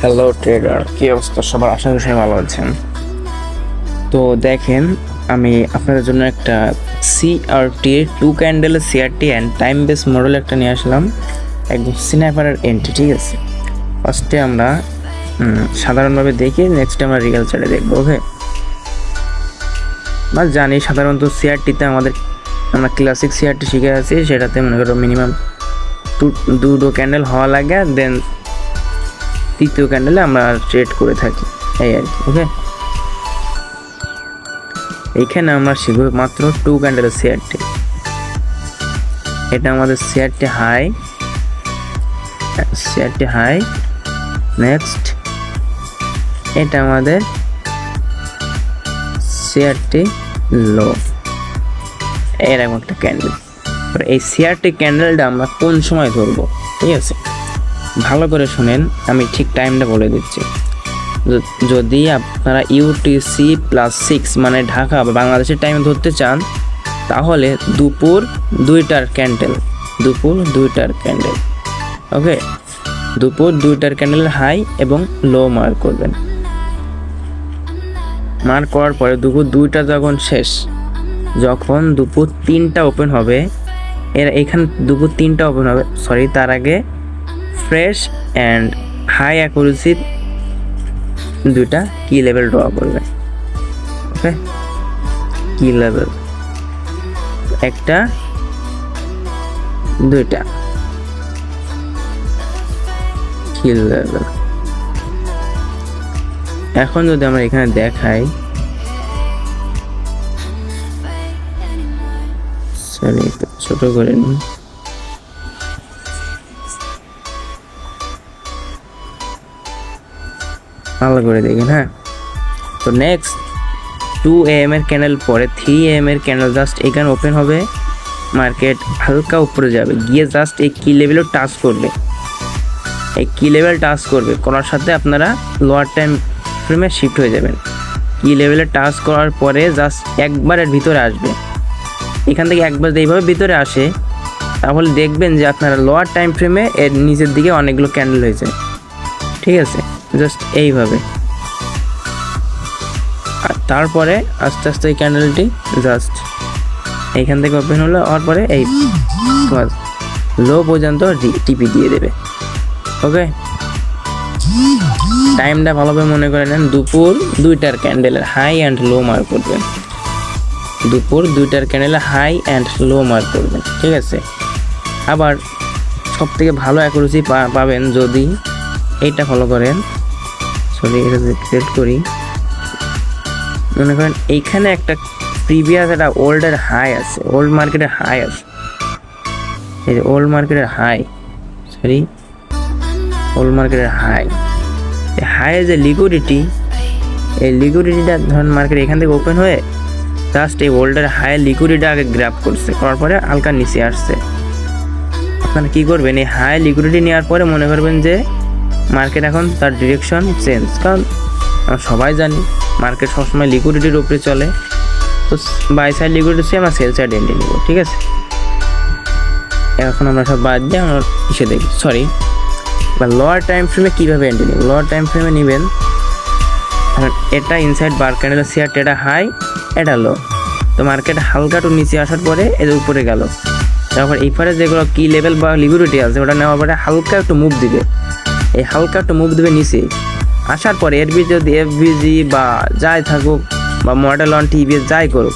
Hello tedder, কি অবস্থা সবার? আশা করি সবাই ভালো আছেন। তো দেখেন, আমি আপনাদের জন্য একটা সিআরটি 2 ক্যান্ডেলের CRT and time base model একটা নিয়ে আসলাম, একদম স্ন্যাপারের এন্ট্রি। ঠিক আছে, ফার্স্টে আমরা সাধারণভাবে দেখি, নেক্সটে আমরা রিয়েল চার্টে দেখবো। ওকে, আমরা জানি সাধারণত সিআরটিতে আমরা ক্লাসিক সিআরটি শিখে আছি, সেটাতে মনে করো মিনিমাম দুটো ক্যান্ডেল হওয়া লাগে, দেন তৃতীয় ক্যান্ডেলে আমরা ট্রেড করে থাকি, এই আর কি। ওকে, এইখানে আমরা শিখব মাত্র 2 ক্যান্ডেলের সিআরটি। এটা আমাদের সিআরটি হাই, নেক্সট এটা আমাদের সিআরটি লো, এরকম একটা ক্যান্ডেল। এই সিআরটি ক্যান্ডেলটা আমরা কোন সময় ধরবো? ঠিক আছে, ভালো করে শুনেন, আমি ঠিক টাইমটা বলে দিচ্ছি। যদি আপনারা UTC +6 মানে ঢাকা বা বাংলাদেশের টাইমে ধরতে চান, তাহলে দুপুর 2টার ক্যান্ডেল, ওকে, দুপুর 2টার ক্যান্ডেলের হাই এবং লো মার্ক করবেন। মার্ক করার পরে দুপুর 2টা যখন শেষ, যখন দুপুর 3টা ওপেন হবে, এখানে দুপুর 3টা ওপেন হবে, তার আগে ফ্রেশ অ্যান্ড হাই অ্যাকুরেসি 2টা কি লেভেল ড্র করবেন। ওকে, কি লেভেল, একটা 2টা কি লেভেল। এখন যদি আমরা এখানে দেখাই, ছোট করে নিই, ভালো করে দেখেন। হ্যাঁ, তো নেক্সট 2 AM এর ক্যান্ডেল পরে 3 AM এর ক্যান্ডেল জাস্ট এখানে ওপেন হবে, মার্কেট হালকা উপরে যাবে, গিয়ে জাস্ট এই কি লেভেলও টাচ করবে, করার সাথে আপনারা লোয়ার টাইম ফ্রেমে শিফট হয়ে যাবেন। কি লেভেলে টাচ করার পরে জাস্ট একবার এর ভিতরে আসবে, এখান থেকে একবার এইভাবে ভিতরে আসে, তাহলে দেখবেন যে আপনারা লোয়ার টাইম ফ্রেমে এর নিচের দিকে অনেকগুলো ক্যান্ডেল হয়েছে। ঠিক আছে, জাস্ট এইভাবে, আর তারপরে আস্তে আস্তে এই ক্যান্ডেলটি জাস্ট এইখান থেকে ওপেন হলো, হওয়ার পরে এই লো পর্যন্ত টিপি দিয়ে দেবে। ওকে, টাইমটা ভালোভাবে মনে করে নেন, দুপুর 2টার ক্যান্ডেলের হাই অ্যান্ড লো মার্ক করবেন, ঠিক আছে। আবার সব থেকে ভালো অ্যাকুরেসি পাবেন যদি এইটা ফলো করেন। এটা ক্রিয়েট করি, মনে করেন এইখানে একটা প্রিভিয়াস একটা ওল্ড মার্কেটের হাই আছে, এই যে ওল্ড মার্কেটের হাই, হাইয়ের যে লিকুইডিটি, এই লিকুইডিটিটা ধরেন মার্কেট এখান থেকে ওপেন হয়ে জাস্ট এই ওল্ডের হাইয়ের লিকুইডিটি আগে গ্র্যাব করছে, করার পরে হালকা নিচে আসছে। আপনারা কী করবেন, এই হাই লিকুইডিটি নেওয়ার পরে মনে করবেন যে মার্কেট এখন তার ডিরেকশন চেঞ্জ, কারণ আমরা সবাই জানি মার্কেট সবসময় লিকুইডিটির উপরে চলে। তো বাই সাইড লিকুইডিটি আমরা সেল সাইড এন্ট্রি নেব। ঠিক আছে, এখন আমরা সব বাদ দিয়ে আমরা দেখি বা লোয়ার টাইম ফ্রেমে কীভাবে এন্ট্রি নেব। লোয়ার টাইম ফ্রেমে নেবেন, এটা ইনসাইড বার ক্যান্ডেল সিআরটি, এটা হাই, এটা লো, তো মার্কেট হালকা একটু নিচে আসার পরে এর উপরে গেল, তারপর এই পারে যেগুলো কি লেভেল বা লিকুইডিটি আছে ওটা নেওয়ার পরে হালকা একটু মুভ দিবে, নিচে আসার পরে যদি এফবিজি বা যাই থাকুক বা মডেল অন টিভিএস যাই করুক,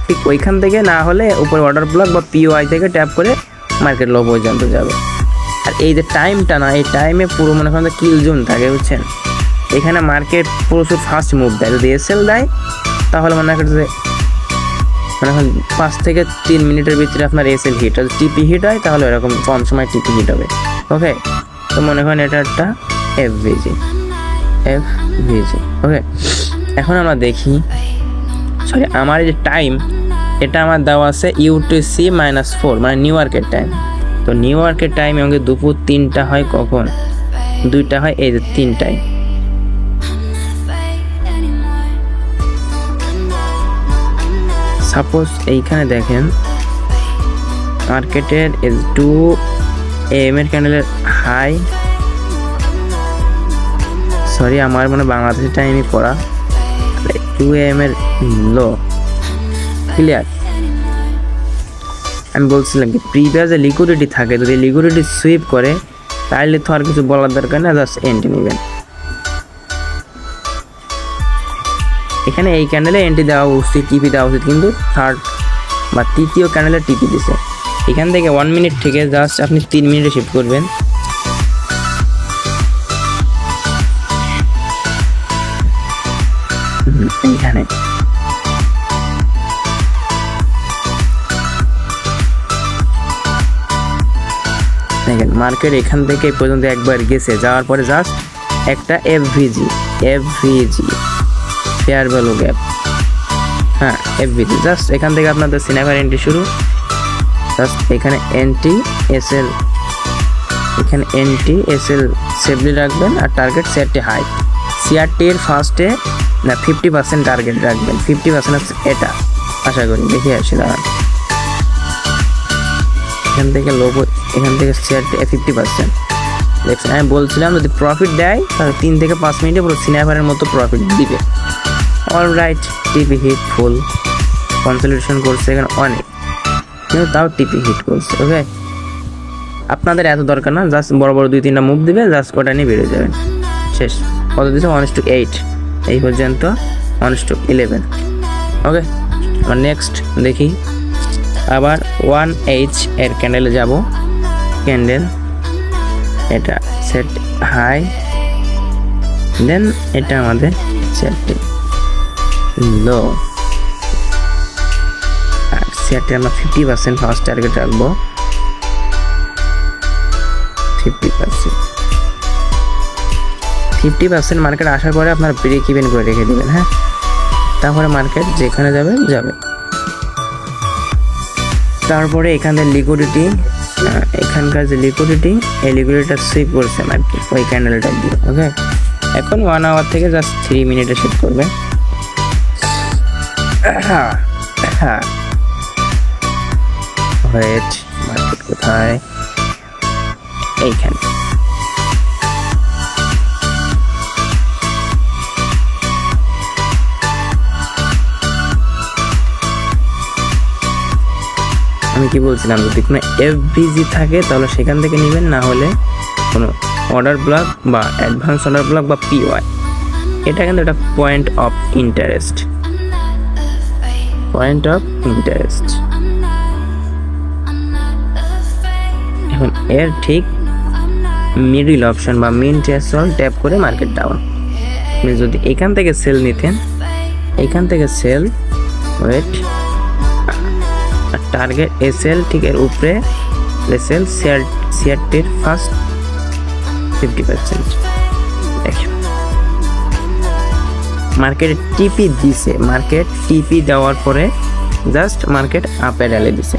ঠিক ওইখান থেকে না হলে উপরে অর্ডার ব্লক বা POI থেকে ট্যাপ করে মার্কেট লো পর্যন্ত যাবে। আর এই যে টাইমটা না, এই টাইমে পুরো মনে করেন কিল জোন থাকে, বুঝছেন। এখানে মার্কেট প্রচুর ফাস্ট মুভ দেয়, যদি SL দেয় তাহলে মনে করেন 5 থেকে 3 মিনিটের ভিতরে আপনার SL হিট, যদি TP হিট হয় তাহলে এরকম কম সময় TP হিট হবে। ওকে, তো মনে করেন এটা একটা FVG। ওকে, এখন আমরা দেখি, আমার এই যে টাইম, এটা আমার দেওয়া আছে UTC -4 মানে নিউ ইয়র্কের টাইম। তো নিউ ইয়র্কের টাইম আমাকে দুপুর 3টা হয়, কখন 2টা হয়, এই যে 3টায়। সাপোজ এইখানে দেখেন মার্কেটের 2 AM এর ক্যান্ডেলের হাই সরি আমার মানে বাংলাদেশের টাইমই পড়া 2 AM এর লো ক্লিয়ার। আমি বলছিলাম কি প্রিভিয়াস যে লিকুইডিটি থাকে যদি লিকুইডিটি সুইপ করে তাহলে তো আর কিছু বলার দরকার নেই, জাস্ট এন্ট্রি নেবেন। এখানে এই ক্যান্ডেলে এন্ট্রি দেওয়া উচিত, টিপি দেওয়া উচিত, কিন্তু থার্ড বা তৃতীয় ক্যান্ডেলে টিপি দিছে। এখান থেকে 1 মিনিট থেকে জাস্ট আপনি 3 মিনিটে শিফট করবেন। এইখানে দেখেন মার্কেট এখান থেকে এই পর্যন্ত একবার গেছে, যাওয়ার পরে জাস্ট একটা এফভিজি ফেয়ার ভ্যালু গ্যাপ, হ্যাঁ এফভিজি, জাস্ট এখান থেকে আপনাদের সিনেমার এন্ট্রি শুরু। জাস্ট এখানে এন্ট্রি এসএল, এখানে এন্ট্রি এসএল সেফলি রাখবেন আর টার্গেট সিআরটি হাই। সিআরটির ফার্স্টে না 50% টার্গেট রাখবেন, 50% এটা আশা করি। দেখে আসি দাঁড়ান, এখান থেকে লোগো, এখান থেকে সিআরটি 50% দেখছেন। আমি বলছিলাম যদি প্রফিট দেয় তাহলে 3 থেকে 5 মিনিটে পুরো সিনেমারের মতো প্রফিট দিবে। অলরাইট, টিপি হিট ফুল কনসলিডেশন করছে এখানে অনেক, কিন্তু তাও টিপি হিট করছে। ওকে, আপনাদের এত দরকার না, জাস্ট বড় বড় 2-3টা মুভ দিবে, জাস্ট ওটা নিয়ে বেরিয়ে যাবেন, শেষ। কত দিচ্ছে 1:8, এই পর্যন্ত 1:11। ওকে, আবার নেক্সট দেখি, আবার 1H এর ক্যান্ডেলে যাব। ক্যান্ডেল এটা সেট হাই, দেন এটা আমাদের সেট লো, আর সেটে আমরা 50% ফার্স্ট টার্গেট রাখবো, 50% মার্কেট আসার পরে আপনার ব্রেক ইভেন করে রেখে দেবেন। হ্যাঁ, তারপরে মার্কেট যেখানে যাবে যাবে। তারপরে এখানে লিকুইডিটি, এখানকার যে লিকুইডিটি, এই লিকুইডিটিটা সুইপ করছে মার্কেট ওই ক্যান্ডেলটা দিয়ে। ওকে, এখন 1 আওয়ার থেকে জাস্ট 3 মিনিটে শিফট করবে। ওয়েট, মার্কেট কোথায়? এইখানে। আমি কি বলছিলাম, যদি কোনো এফভিজি থাকে তাহলে সেখান থেকে নেবেন, না হলে কোনো অর্ডার ব্লক বা অ্যাডভান্স অর্ডার ব্লক বা পিওয়াই, এটা কিন্তু একটা point of interest, point of interest. এখন এর ঠিক মিডল অপশন বা মিন ট্রেসল ট্যাপ করে মার্কেট ডাউন। আপনি যদি এখান থেকে সেল নিতেন, এখান থেকে সেল, ওয়েট, টার্গেট এসএল ঠিক এর উপরে এসএল সিআরটির ফার্স্ট 50%। দেখেন মার্কেট টিপি দিছে, মার্কেট টিপি দেওয়ার পরে জাস্ট মার্কেট আপে ঢালে দিছে।